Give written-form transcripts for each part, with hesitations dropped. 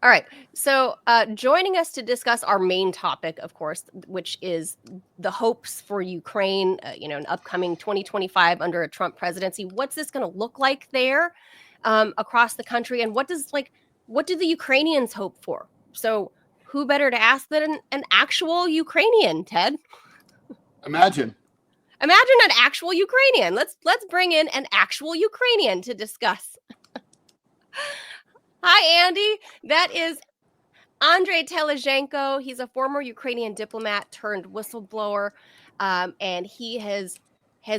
All right. So joining us to discuss our main topic, of course, which is the hopes for Ukraine, an upcoming 2025 under a Trump presidency. What's this going to look like there across the country? And what do the Ukrainians hope for? So who better to ask than an actual Ukrainian, Ted? Imagine an actual Ukrainian. Let's bring in an actual Ukrainian to discuss. Hi, Andy. That is Andrii Telizhenko. He's a former Ukrainian diplomat turned whistleblower, and he has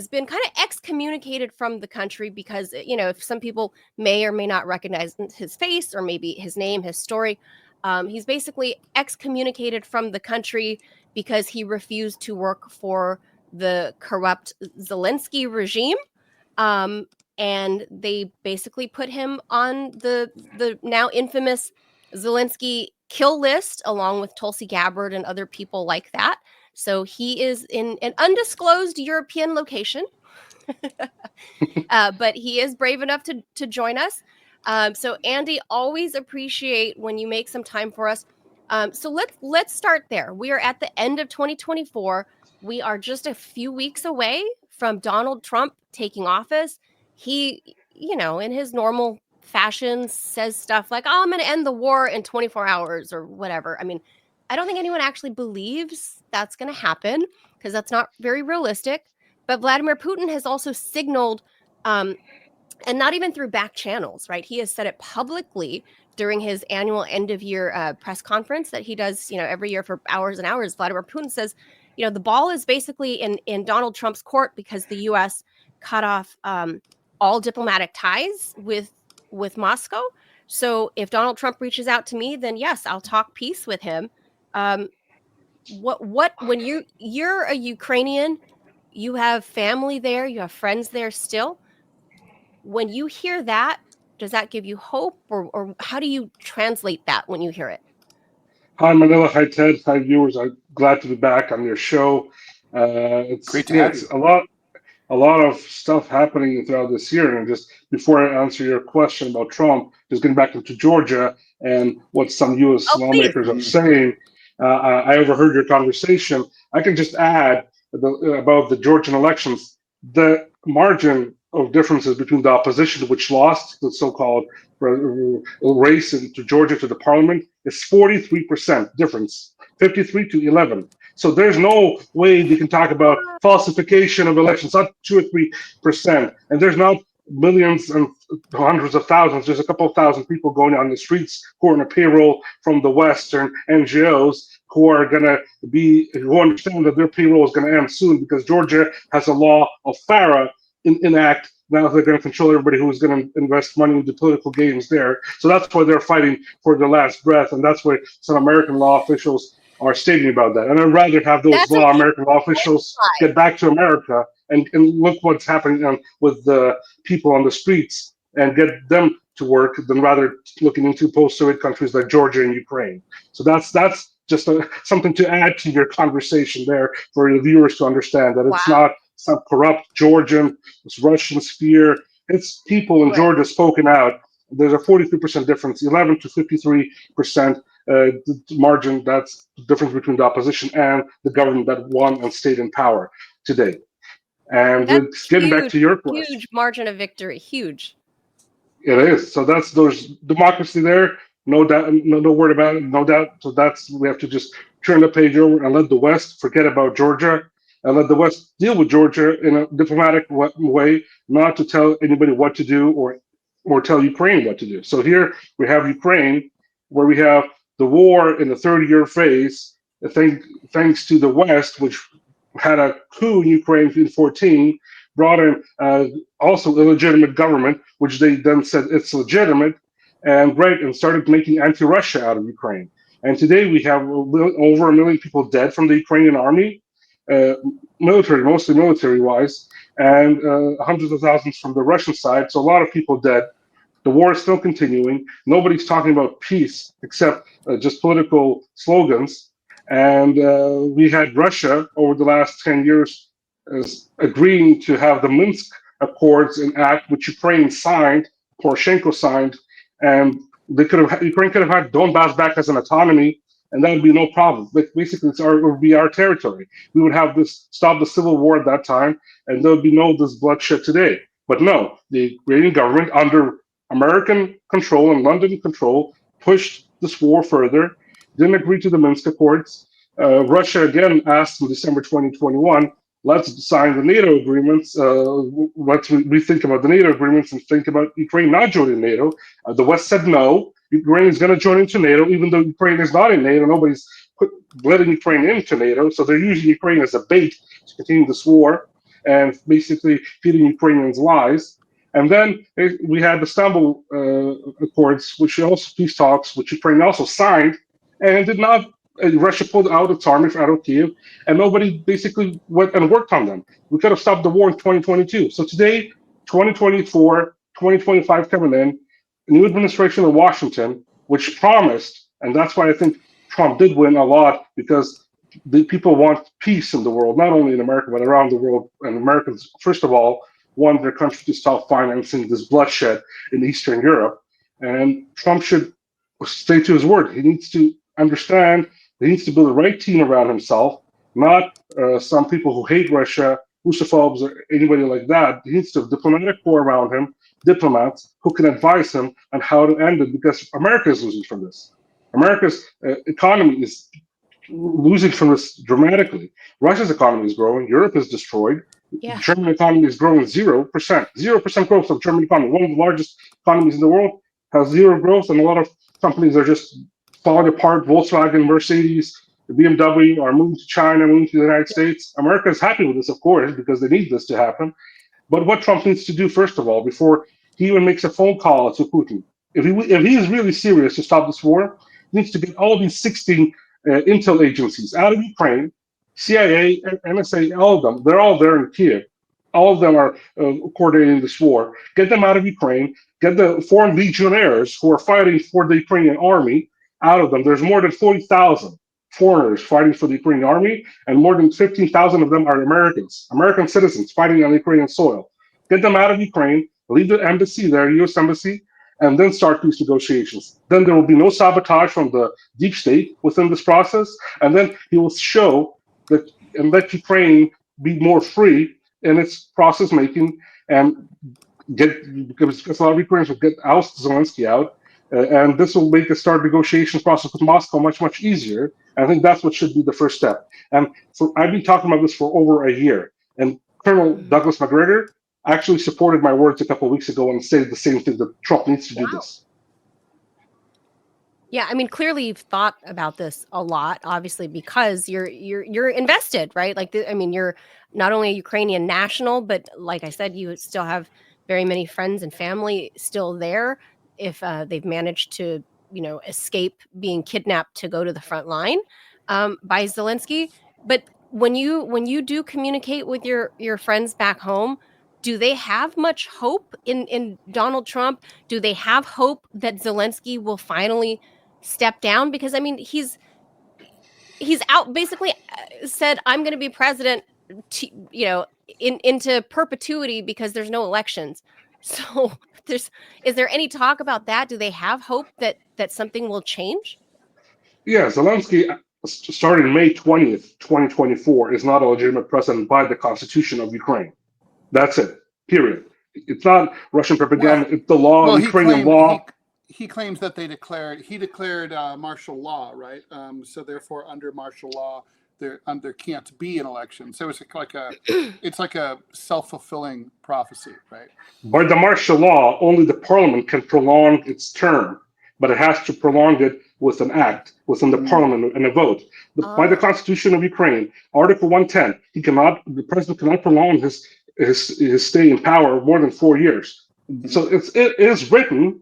been kind of excommunicated from the country because, if some people may or may not recognize his face or maybe his name, his story, he's basically excommunicated from the country because he refused to work for the corrupt Zelensky regime. And they basically put him on the now infamous Zelensky kill list, along with Tulsi Gabbard and other people like that. So he is in an undisclosed European location, but he is brave enough to join us. So Andy, always appreciate when you make some time for us. So let's start there. We are at the end of 2024. We are just a few weeks away from Donald Trump taking office. He, in his normal fashion, says stuff like, "Oh, I'm going to end the war in 24 hours" or whatever. I mean, I don't think anyone actually believes that's going to happen because that's not very realistic. But Vladimir Putin has also signaled, and not even through back channels, right? He has said it publicly during his annual end-of-year press conference that he does, every year for hours and hours. Vladimir Putin says, the ball is basically in Donald Trump's court because the U.S. cut off all diplomatic ties with Moscow. So if Donald Trump reaches out to me, then yes, I'll talk peace with him. When you're a Ukrainian, you have family there, you have friends there still. When you hear that, does that give you hope, or how do you translate that when you hear it? Hi, Manila. Hi, Ted. Hi, viewers. I'm glad to be back on your show. Great to have you. It's a lot of stuff happening throughout this year. And just before I answer your question about Trump, just getting back into Georgia and what some U.S. lawmakers are saying, I overheard your conversation. I can just add about the Georgian elections. The margin of differences between the opposition, which lost the so-called race into Georgia to the parliament, is 43% difference, 53 to 11. So there's no way you can talk about falsification of elections, not 2 or 3%. And there's not millions and hundreds of thousands. There's a couple of thousand people going on the streets who are on a payroll from the Western NGOs who understand that their payroll is going to end soon because Georgia has a law of FARA enact. Now they're going to control everybody who's going to invest money into political games there. So that's why they're fighting for their last breath. And that's why some American law officials are stating about that. And I'd rather have those American law officials get back to America and look what's happening with the people on the streets and get them to work than rather looking into post-Soviet countries like Georgia and Ukraine. So that's just something to add to your conversation there for the viewers to understand that it's not some corrupt Georgian, it's Russian sphere. It's people in Georgia spoken out. There's a 43% difference, 11 to 53% margin. That's the difference between the opposition and the government that won and stayed in power today. And getting back to your question, huge margin of victory, huge. It is. So there's democracy there, no doubt, no word about it, no doubt. So we have to just turn the page over and let the West forget about Georgia and let the West deal with Georgia in a diplomatic way, not to tell anybody what to do or tell Ukraine what to do. So here we have Ukraine, where we have the war in the 30-year phase, thanks to the West, which had a coup in Ukraine in 2014, brought in also illegitimate government, which they then said it's legitimate, and started making anti-Russia out of Ukraine. And today we have over 1 million people dead from the Ukrainian army, mostly military-wise, and hundreds of thousands from the Russian side. So a lot of people dead. The war is still continuing. Nobody's talking about peace except just political slogans. And we had Russia over the last 10 years agreeing to have the Minsk Accords, an act which Ukraine signed, Poroshenko signed, and Ukraine could have had Donbas back as an autonomy, and that would be no problem. But basically, it would be our territory. We would have this stop the civil war at that time, and there would be no this bloodshed today. But no, the Ukrainian government, under American control and London control, pushed this war further. Didn't agree to the Minsk Accords. Russia again asked in December 2021, let's sign the NATO agreements. Let's rethink about the NATO agreements and think about Ukraine not joining NATO. The West said no. Ukraine is going to join into NATO, even though Ukraine is not in NATO. Nobody's letting Ukraine into NATO. So they're using Ukraine as a bait to continue this war and basically feeding Ukrainians lies. And then we had the Istanbul Accords, which also peace talks, which Ukraine also signed, and did not. Russia pulled out its army out of Kiev, and nobody basically went and worked on them. We could have stopped the war in 2022. So today, 2024, 2025 coming in, a new administration in Washington, which promised, and that's why I think Trump did win a lot, because the people want peace in the world, not only in America, but around the world. And Americans, first of all, want their country to stop financing this bloodshed in Eastern Europe. And Trump should stay to his word. He needs to understand he needs to build the right team around himself, not some people who hate Russia, Russophobes, or anybody like that. He needs to have diplomatic corps around him, diplomats who can advise him on how to end it, because America is losing from this. America's economy is losing from this dramatically. Russia's economy is growing. Europe is destroyed. Yeah. German economy is growing 0%. 0% growth of German economy. One of the largest economies in the world has zero growth, and a lot of companies are just falling apart. Volkswagen, Mercedes, BMW are moving to China, moving to the United States. America is happy with this, of course, because they need this to happen. But what Trump needs to do, first of all, before he even makes a phone call to Putin, if he is really serious to stop this war, he needs to get all these 16 intel agencies out of Ukraine, CIA, NSA, all of them. They're all there in Kiev. All of them are coordinating this war. Get them out of Ukraine. Get the foreign legionnaires who are fighting for the Ukrainian army out of them. There's more than 40,000 foreigners fighting for the Ukrainian army, and more than 15,000 of them are Americans, American citizens fighting on Ukrainian soil. Get them out of Ukraine, leave the embassy there, U.S. embassy, and then start peace negotiations. Then there will be no sabotage from the deep state within this process, and then he will show that and let Ukraine be more free in its process making, and because a lot of Ukrainians will oust Zelensky out. And this will make the start negotiations process with Moscow much easier. And I think that's what should be the first step. And I've been talking about this for over a year. And Colonel Douglas Macgregor actually supported my words a couple of weeks ago and said the same thing, that Trump needs to do this. Yeah, I mean, clearly you've thought about this a lot, obviously, because you're invested, right? Like, I mean, you're not only a Ukrainian national, but like I said, you still have very many friends and family still there. If they've managed to, escape being kidnapped to go to the front line by Zelensky. But when you do communicate with your friends back home, do they have much hope in Donald Trump? Do they have hope that Zelensky will finally step down? Because I mean, he's out basically said, I'm going to be president, into perpetuity because there's no elections. So is there any talk about that? Do they have hope that something will change? Yeah, Zelensky started May 20th, 2024, is not a legitimate president by the Constitution of Ukraine. That's it, period. It's not Russian propaganda, it's the law, Ukrainian law. He claims that he declared martial law, right? So therefore, under martial law, there can't be an election. So it's like a self-fulfilling prophecy, right? By the martial law, only the parliament can prolong its term, but it has to prolong it with an act within the parliament and a vote. By the Constitution of Ukraine, Article 110, the president cannot prolong his stay in power more than 4 years. So it is written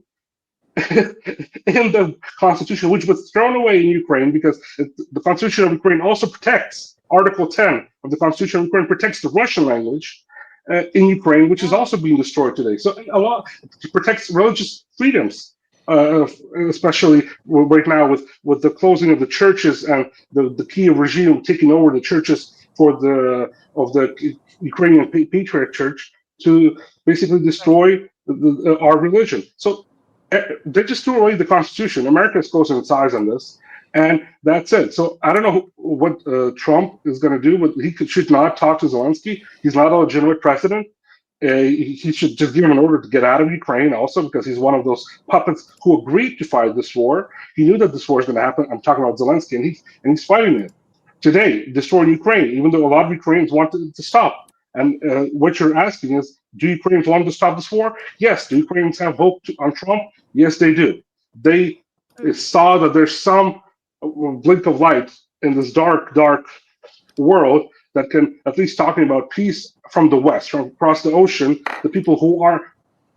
in the Constitution, which was thrown away in Ukraine because the Constitution of Ukraine also protects, Article 10 of the Constitution of Ukraine protects the Russian language in Ukraine, which is also being destroyed today. So it protects religious freedoms, especially right now with the closing of the churches and the Kiev regime taking over the churches of the Ukrainian Patriarch Church to basically destroy our religion. So They just threw away the Constitution. America is closing its eyes on this, and that's it. So I don't know what Trump is going to do, but should not talk to Zelensky. He's not a legitimate president. He should just give him an order to get out of Ukraine also, because he's one of those puppets who agreed to fight this war. He knew that this war is going to happen. I'm talking about Zelensky, and he's fighting it today, destroying Ukraine, even though a lot of Ukrainians want it to stop. And what you're asking is, do Ukrainians want to stop this war? Yes. Do Ukrainians have hope on Trump? Yes, they do. They saw that there's some blink of light in this dark, dark world that can at least talking about peace from the West, from across the ocean, the people who are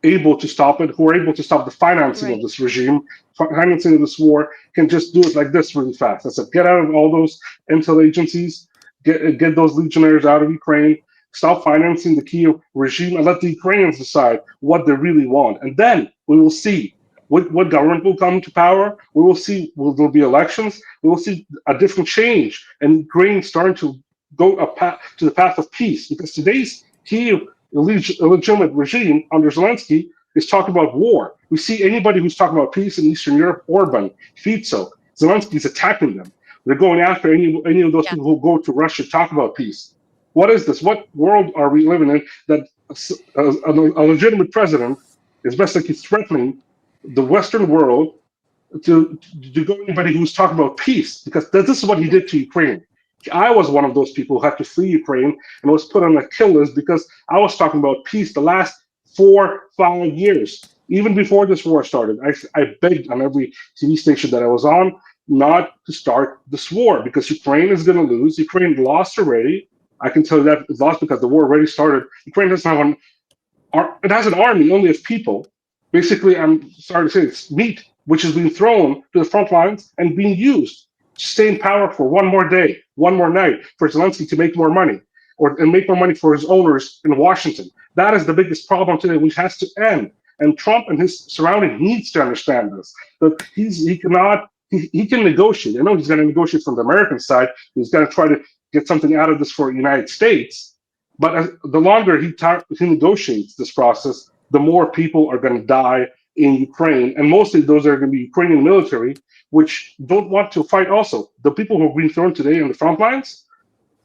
able to stop it, who are able to stop the financing of this regime, financing of this war, can just do it like this really fast. I said, get out of all those intel agencies, get those legionnaires out of Ukraine, stop financing the Kiev regime, and let the Ukrainians decide what they really want. And then we will see what government will come to power. We will see, will there be elections? We will see a different change, and Ukraine starting to go to the path of peace. Because today's Kiev illegitimate regime under Zelensky is talking about war. We see anybody who's talking about peace in Eastern Europe, Orban, Fico, Zelensky is attacking them. They're going after any of those people who go to Russia to talk about peace. What is this? What world are we living in that a legitimate president is basically threatening the Western world to go anybody who's talking about peace? Because this is what he did to Ukraine. I was one of those people who had to flee Ukraine and was put on a kill list because I was talking about peace the last 4-5 years. Even before this war started, I begged on every TV station that I was on not to start this war because Ukraine is going to lose. Ukraine lost already. I can tell you that it's lost because the war already started. Ukraine doesn't have it has an army only of people. Basically, I'm sorry to say, it's meat which is being thrown to the front lines and being used to stay in power for one more day, one more night, for Zelensky to make more money and make more money for his owners in Washington. That is the biggest problem today, which has to end. And Trump and his surrounding needs to understand this. That he can negotiate. I know he's going to negotiate from the American side. He's going to try to get something out of this for the United States. But the longer he negotiates this process, the more people are going to die in Ukraine. And mostly those are going to be Ukrainian military, which don't want to fight also. The people who are being thrown today in the front lines,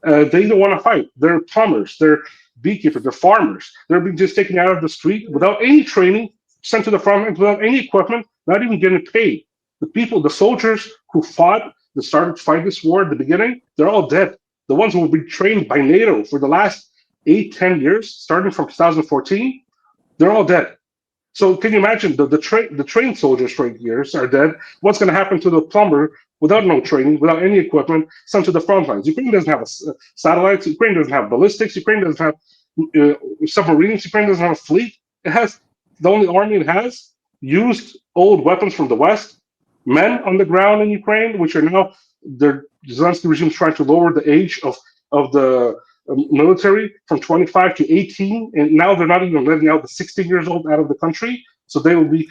they don't want to fight. They're plumbers, they're beekeepers, they're farmers. They're being just taken out of the street without any training, sent to the front lines without any equipment, not even getting paid. The soldiers who fought, that started to fight this war at the beginning, they're all dead. The ones who will be trained by NATO for the last 8-10 years, starting from 2014, they're all dead. So can you imagine the trained soldiers for 8 years are dead? What's going to happen to the plumber without no training, without any equipment, sent to the front lines? Ukraine doesn't have satellites. Ukraine doesn't have ballistics. Ukraine doesn't have submarines. Ukraine doesn't have a fleet. It has the only army it has used old weapons from the West. Men on the ground in Ukraine, which are now the Zelensky regime is trying to lower the age of the military from 25 to 18, and now they're not even letting out the 16 years old out of the country. So they will be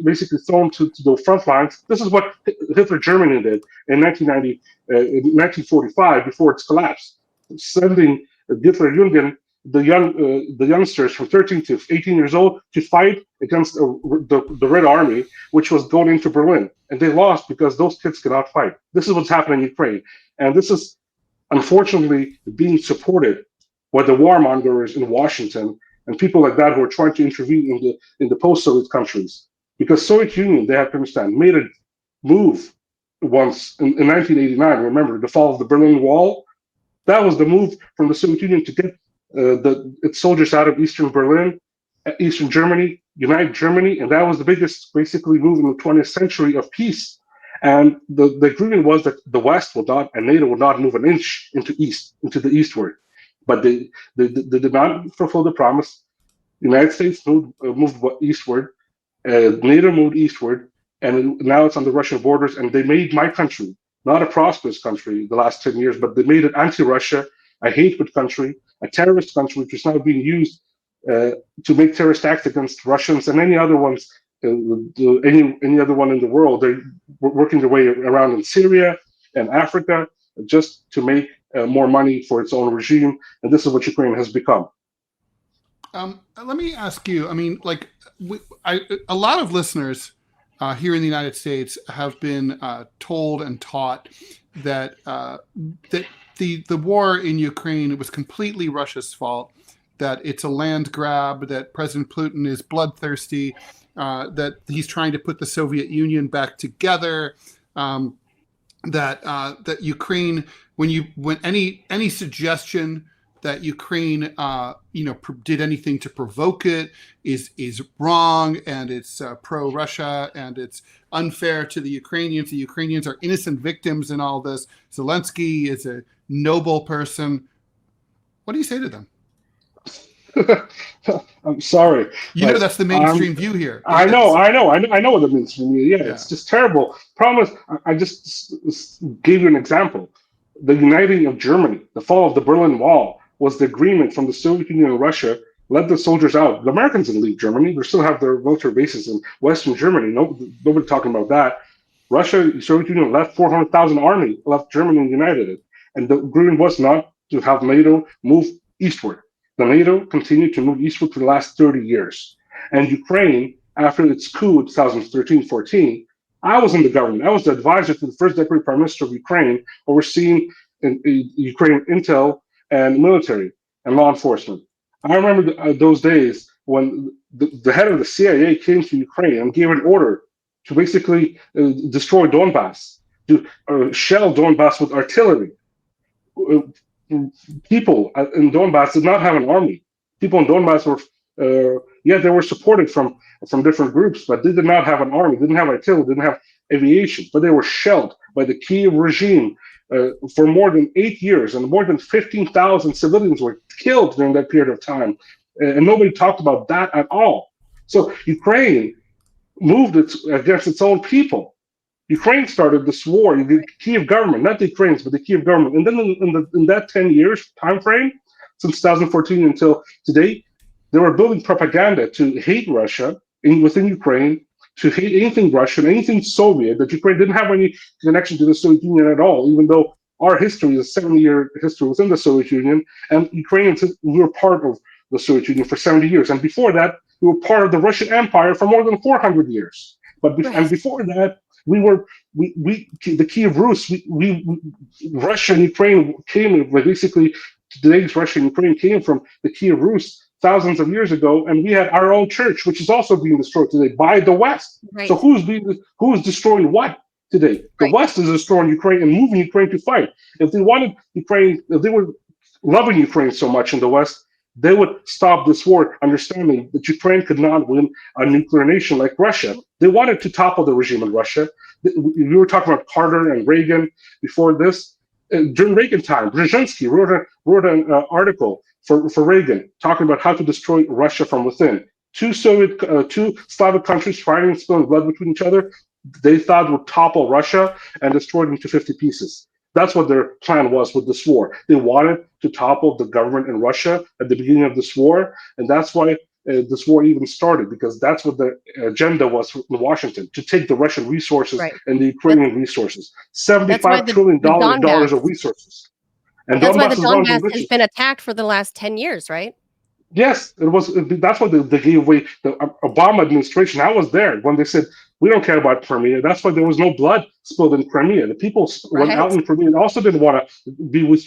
basically thrown to the front lines. This is what Hitler Germany did in 1945 before its collapse, sending Hitler Jugend, the youngsters from 13 to 18 years old to fight against the Red Army, which was going into Berlin. And they lost because those kids cannot fight. This is what's happening in Ukraine. And this is unfortunately being supported by the warmongers in Washington and people like that who are trying to intervene in the post-Soviet countries. Because Soviet Union, they have to understand, made a move once in 1989. Remember the fall of the Berlin Wall? That was the move from the Soviet Union to get its soldiers out of Eastern Berlin, Eastern Germany, unite Germany, and that was the biggest basically move in the 20th century of peace. And the agreement was that the West will not and NATO will not move an inch into the eastward. But they did not fulfill the promise. The United States moved eastward, NATO moved eastward, and now it's on the Russian borders. And they made my country not a prosperous country the last 10 years, but they made it anti-Russia, a hateful country, a terrorist country, which is now being used to make terrorist acts against Russians and any other ones, any other one in the world. They're working their way around in Syria and Africa just to make more money for its own regime. And this is what Ukraine has become. Let me ask you, I mean, like, a lot of listeners here in the United States have been told and taught that that the war in Ukraine was completely Russia's fault, that it's a land grab, that President Putin is bloodthirsty, that he's trying to put the Soviet Union back together, that Ukraine, when any suggestion that Ukraine did anything to provoke it is wrong, and it's pro-Russia, and it's unfair to the Ukrainians. The Ukrainians are innocent victims in all this. Zelensky is a noble person. What do you say to them? I'm sorry. You know that's the mainstream view here. I know what the mainstream view. Yeah, it's just terrible. Problem is, I just gave you an example. The uniting of Germany, the fall of the Berlin Wall, was the agreement from the Soviet Union and Russia. Let the soldiers out. The Americans didn't leave Germany. They still have their military bases in Western Germany. Nobody talking about that. Russia, the Soviet Union left 400,000 army, left Germany and united it. And the agreement was not to have NATO move eastward. The NATO continued to move eastward for the last 30 years. And Ukraine, after its coup in 2013-14, I was in the government. I was the advisor to the first deputy prime minister of Ukraine, overseeing Ukraine intel and military and law enforcement. I remember those days when the head of the CIA came to Ukraine and gave an order to basically destroy Donbas, to shell Donbas with artillery. People in Donbas did not have an army. People in Donbas were, they were supported from different groups, but they did not have an army, didn't have artillery, didn't have aviation, but they were shelled by the Kiev regime for more than 8 years, and more than 15,000 civilians were killed during that period of time, and nobody talked about that at all. So Ukraine moved against its own people. Ukraine started this war, the Kiev government, not the Ukrainians, but the Kiev government. And then in that 10 years time frame, since 2014 until today, they were building propaganda to hate Russia within Ukraine, to hate anything Russian, anything Soviet, that Ukraine didn't have any connection to the Soviet Union at all, even though our history is a 70-year history within the Soviet Union, and Ukrainians, we were part of the Soviet Union for 70 years. And before that, we were part of the Russian Empire for more than 400 years. And before that, the Kiev Rus, Russia and Ukraine came, basically today's Russia and Ukraine came from the Kiev Rus thousands of years ago, and we had our own church, which is also being destroyed today by the West. Right. So who's destroying what today? The West is destroying Ukraine and moving Ukraine to fight. If they wanted Ukraine, if they were loving Ukraine so much in the West, they would stop this war, understanding that Ukraine could not win a nuclear nation like Russia. They wanted to topple the regime in Russia. We were talking about Carter and Reagan before this. During Reagan time, Brzezinski wrote an article for Reagan talking about how to destroy Russia from within. Two Slavic countries fighting and spilling blood between each other, they thought would topple Russia and destroy it into 50 pieces. That's what their plan was with this war. They wanted to topple the government in Russia at the beginning of this war, and that's why this war even started, because that's what the agenda was in Washington, to take the Russian resources and the Ukrainian resources. $75 trillion of resources. And that's why the Donbas has been attacked for the last 10 years, right? Yes, it was. That's what they gave away. The Obama administration, I was there when they said, we don't care about Crimea. That's why there was no blood spilled in Crimea. The people went out in Crimea and also didn't want to be with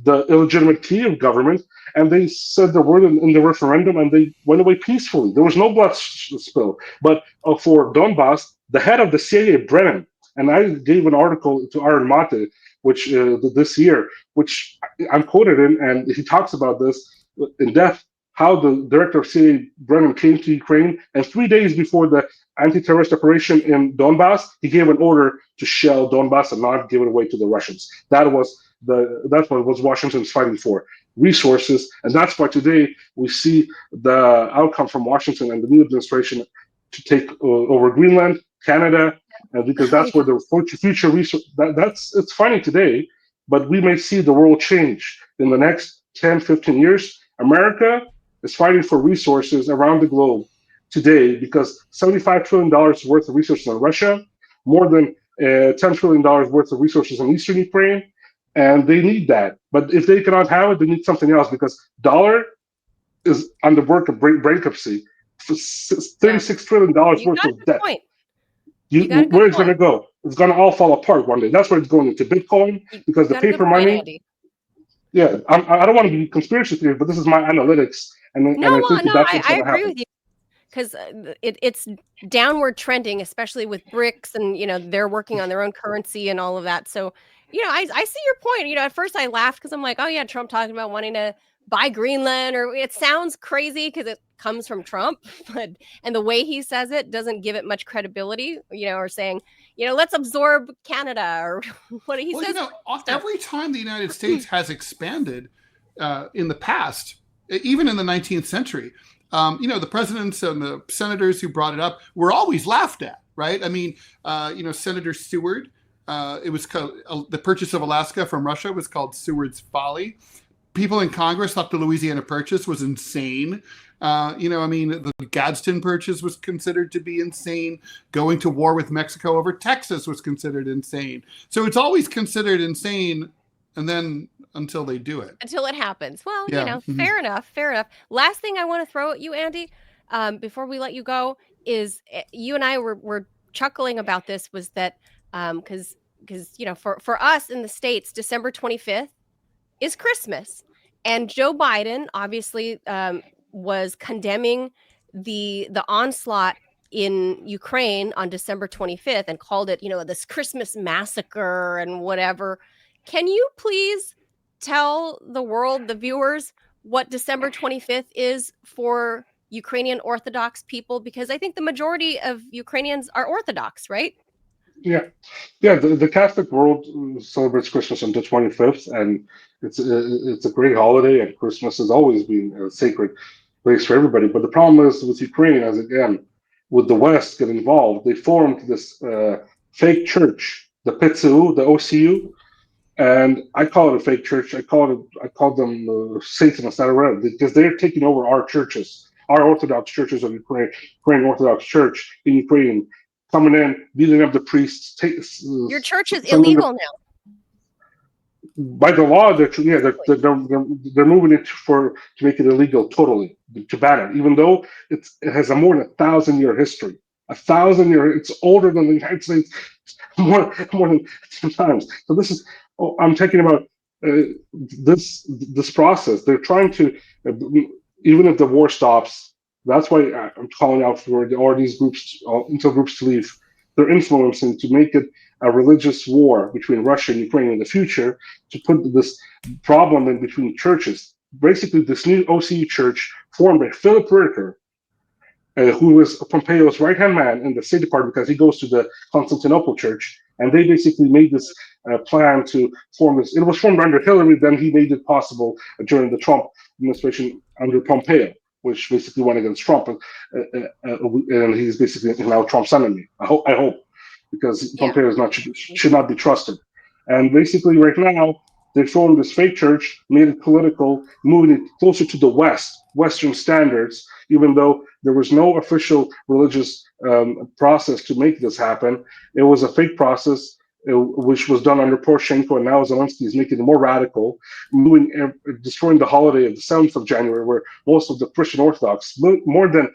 the illegitimate Kiev government. And they said the word in the referendum, and they went away peacefully. There was no blood spill. But for Donbas, the head of the CIA, Brennan, and I gave an article to Aaron Mate, which this year, which I'm quoted in, and he talks about this in depth, how the director of CIA, Brennan, came to Ukraine, and 3 days before the anti-terrorist operation in Donbas, he gave an order to shell Donbas and not give it away to the Russians. That's what was Washington's fighting for, resources, and that's why today we see the outcome from Washington and the new administration to take over Greenland, Canada, because that's where the future resource. It's funny today, but we may see the world change in the next 10, 15 years. America is fighting for resources around the globe today because $75 trillion worth of resources in Russia, more than $10 trillion worth of resources in Eastern Ukraine, and they need that. But if they cannot have it, they need something else, because dollar is on the brink of bankruptcy. $36 trillion worth of debt. You got a good Where it's going to point. go? It's going to all fall apart one day. That's where it's going into Bitcoin because You the got a good paper point, money. Andy. Yeah, I don't want to be conspiracy theory, but this is my analytics, and I think No, that's what's I going to agree happen. with you because it's downward trending, especially with BRICS, and they're working on their own currency and all of that. So I see your point. At first I laughed because I'm like, oh yeah, Trump talking about wanting to buy Greenland, or it sounds crazy because it comes from Trump, and the way he says it doesn't give it much credibility. Or saying, let's absorb Canada, or what he Well, says. every time the United States has expanded in the past, even in the 19th century, the presidents and the senators who brought it up were always laughed at, right? I mean, Senator Seward, it was called, the purchase of Alaska from Russia was called Seward's Folly. People in Congress thought the Louisiana Purchase was insane. The Gadsden Purchase was considered to be insane. Going to war with Mexico over Texas was considered insane. So it's always considered insane, and then until they do it. Until it happens. Well, Yeah. fair enough. Last thing I want to throw at you, Andy, before we let you go, is you and I were chuckling about this, was that because for us in the States, December 25th is Christmas. And Joe Biden obviously was condemning the onslaught in Ukraine on December 25th and called it, this Christmas massacre and whatever. Can you please tell the world, the viewers, what December 25th is for Ukrainian Orthodox people? Because I think the majority of Ukrainians are Orthodox, right? Yeah, yeah. The Catholic world celebrates Christmas on the 25th, and it's a great holiday. And Christmas has always been a sacred place for everybody. But the problem is with Ukraine, as again, with the West get involved, they formed this fake church, the PTSU, the OCU, and I call it a fake church. I call them Satanists, not around, because they're taking over our churches, our Orthodox churches of Ukraine, Ukrainian Orthodox Church in Ukraine, coming in, beating up the priests. Your church is Sending illegal now. by the law, they're moving it to make it illegal totally, to ban it, even though it has a more than 1,000-year history. 1,000 year, it's older than the United States, more than 10 times. So this is, I'm talking about this process. They're trying to, even if the war stops, that's why I'm calling out for all these groups, intel groups to leave. They're influencing to make it a religious war between Russia and Ukraine in the future, to put this problem in between churches. Basically, this new OCU church formed by Philip Ricker, who was Pompeo's right-hand man in the State Department because he goes to the Constantinople church, and they basically made this plan to form this. It was formed under Hillary, then he made it possible during the Trump administration under Pompeo, which basically went against Trump, and he's basically now Trump's enemy. I hope, because Yeah. Pompeo should not be trusted. And basically, right now, they formed this fake church, made it political, moving it closer to the Western standards, even though there was no official religious process to make this happen. It was a fake process, which was done under Poroshenko, and now Zelensky is making it more radical, destroying the holiday of the 7th of January, where most of the Christian Orthodox, more than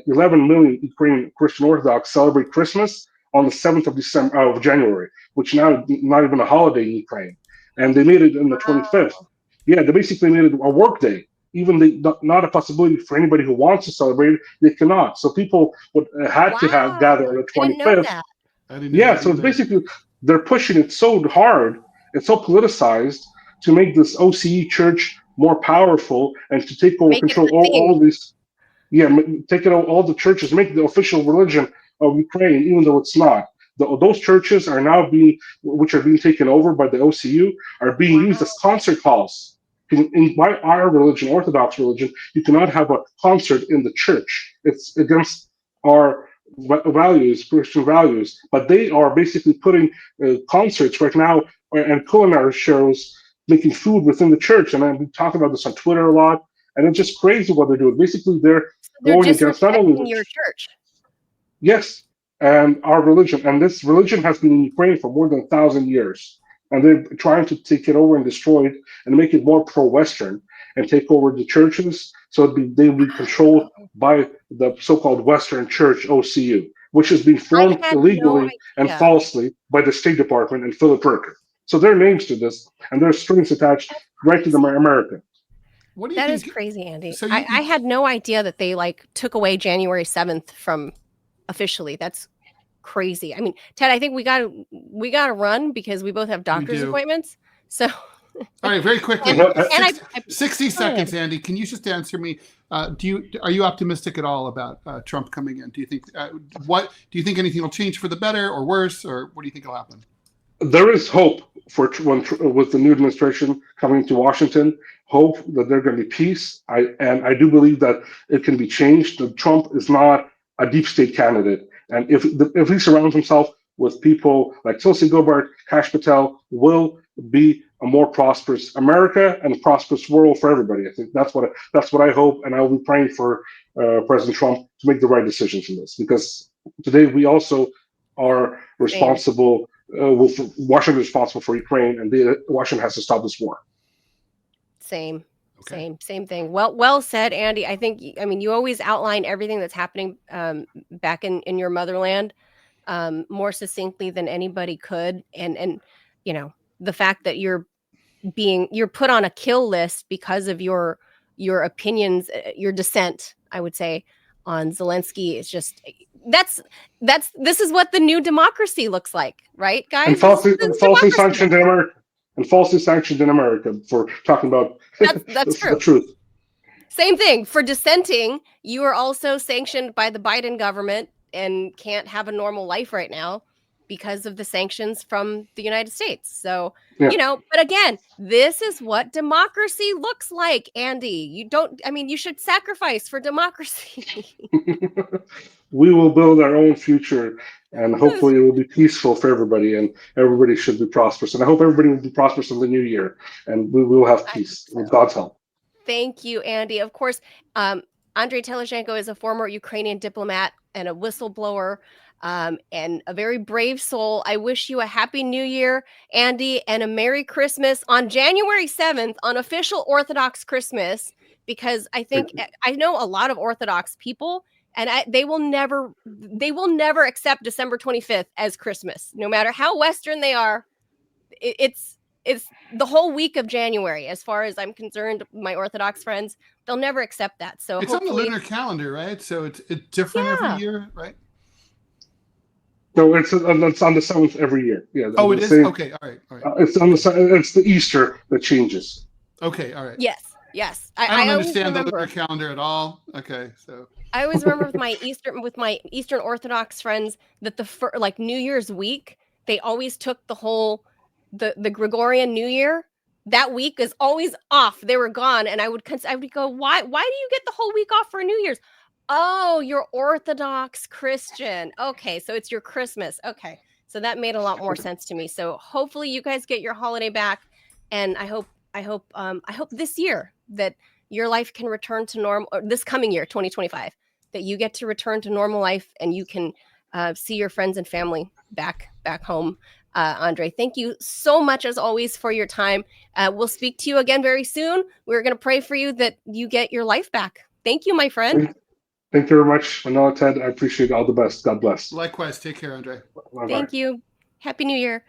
11 million Ukrainian Christian Orthodox, celebrate Christmas on the 7th of January, which now not even a holiday in Ukraine. And they made it on the 25th. Yeah, they basically made it a work day. Even not a possibility for anybody who wants to celebrate it, they cannot. So people would had to have gather on the 25th. I didn't know that. I didn't know Yeah, that so it's either. basically they're pushing it so hard, it's so politicized to make this OCE church more powerful and to take over Make it control the thing. all these. Yeah, take it all the churches, make it the official religion of Ukraine, even though it's not. Those churches are now which are being taken over by the OCU, are being used as concert halls. In our religion, Orthodox religion, you cannot have a concert in the church. It's against our values, Christian values. But they are basically putting concerts right now and culinary shows, making food within the church. And we talk about this on Twitter a lot. And it's just crazy what they're doing. Basically, they're going against not only your church. Yes, and our religion. And this religion has been in Ukraine for more than 1,000 years. And they're trying to take it over and destroy it and make it more pro-Western and take over the churches so they will be controlled by the so-called Western Church, OCU. which is being formed had no illegally and idea. falsely by the State Department and Philip Perker. So there are names to this, and there's strings attached right to the America. What do you That is think? crazy, Andy. So I had no idea that they like took away January 7th from officially. That's crazy. I mean, Ted, I think we gotta run because we both have doctor's do. appointments. So All right, very quickly. and I 60 seconds, Andy. Can you just answer me? Are you optimistic at all about Trump coming in? Do you think anything will change for the better or worse, or what do you think will happen? There is hope for with the new administration coming to Washington. Hope that there's going to be peace. I do believe that it can be changed. That Trump is not a deep state candidate, and if he surrounds himself with people like Tulsi Gabbard, Kash Patel, will be a more prosperous America and a prosperous world for everybody. I think that's what I hope, and I will be praying for President Trump to make the right decisions in this, because today we also are responsible. Washington is responsible for Ukraine, and Washington has to stop this war. Same thing. Well said, Andy. I think, I mean, you always outline everything that's happening back in your motherland more succinctly than anybody could, and you know, the fact that you're put on a kill list because of your opinions, your dissent, I would say, on Zelensky is just this is what the new democracy looks like, right, guys? And falsely sanctioned in America. And falsely sanctioned in America for talking about that's true. The truth. Same thing for dissenting. You are also sanctioned by the Biden government and can't have a normal life right now because of the sanctions from the United States. So, yeah. You know, but again, this is what democracy looks like, Andy. You should sacrifice for democracy. We will build our own future, and hopefully it will be peaceful for everybody, and everybody should be prosperous. And I hope everybody will be prosperous in the new year, and we will have peace with God's help. Thank you, Andy. Of course, Andrii Telizhenko is a former Ukrainian diplomat and a whistleblower, and a very brave soul. I wish you a happy new year, Andy, and a Merry Christmas on January 7th, on official Orthodox Christmas, because I know a lot of Orthodox people, and they will never accept December 25th as Christmas, no matter how Western they are. It's the whole week of January, as far as I'm concerned. My Orthodox friends, they'll never accept that. So it's on the lunar calendar, right? So it's different every year, right? No, it's on the 7th every year. Yeah. Oh, it is? Okay, all right. It's the Easter that changes. Okay, all right. Yes. I don't understand the lunar calendar at all. Okay, so I always remember with my Eastern Orthodox friends that like New Year's week, they always took the Gregorian New Year. That week is always off. They were gone, and I would go, why do you get the whole week off for New Year's? Oh, you're Orthodox Christian. Okay, so it's your Christmas. Okay, so that made a lot more sense to me. So hopefully you guys get your holiday back, and I hope this year that your life can return to normal, or this coming year, 2025, that you get to return to normal life and you can see your friends and family back home. Andrii, thank you so much, as always, for your time. We'll speak to you again very soon. We're going to pray for you that you get your life back. Thank you, my friend. Thank you very much, Manila, Ted. I appreciate it. All the best. God bless. Likewise. Take care, Andrii. Bye-bye. Thank you. Happy New Year.